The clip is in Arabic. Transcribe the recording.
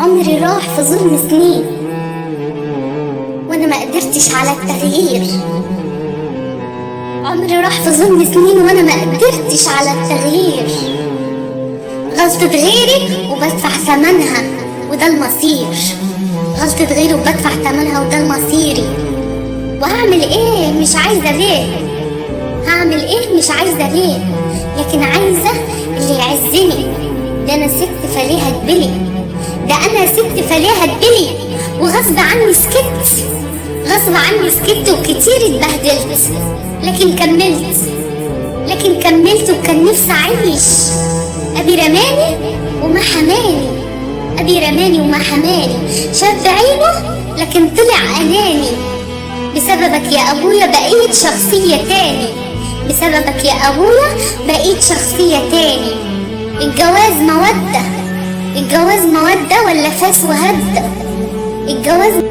عمري راح في ظلم سنين وانا ما قدرتش على التغيير. عمري راح في ظلم سنين وانا ما قدرتش على التغيير. غلطة غيري وبدفع ثمنها وده المصير. غلطة غيري وبدفع ثمنها وده المصيري. وهعمل ايه مش عايزة ليه؟ هعمل ايه مش عايزة ليه؟ لكن عايزة اللي يعزني. ده انا ست فليه هتبلي. ده انا ست فليه هتبلي. وغصب عني سكت. غصب عني سكت وكتير اتبهدلت. لكن كملت وكان نفسي اعيش. ابي رماني وما حماني. ابي رماني وما حماني. شاف بعينه لكن طلع اناني. بسببك يا ابويا بقيت شخصية تاني. بسببك يا ابويا بقيت شخصية تاني. الجواز مودة ولا فاس وهدة؟ الجواز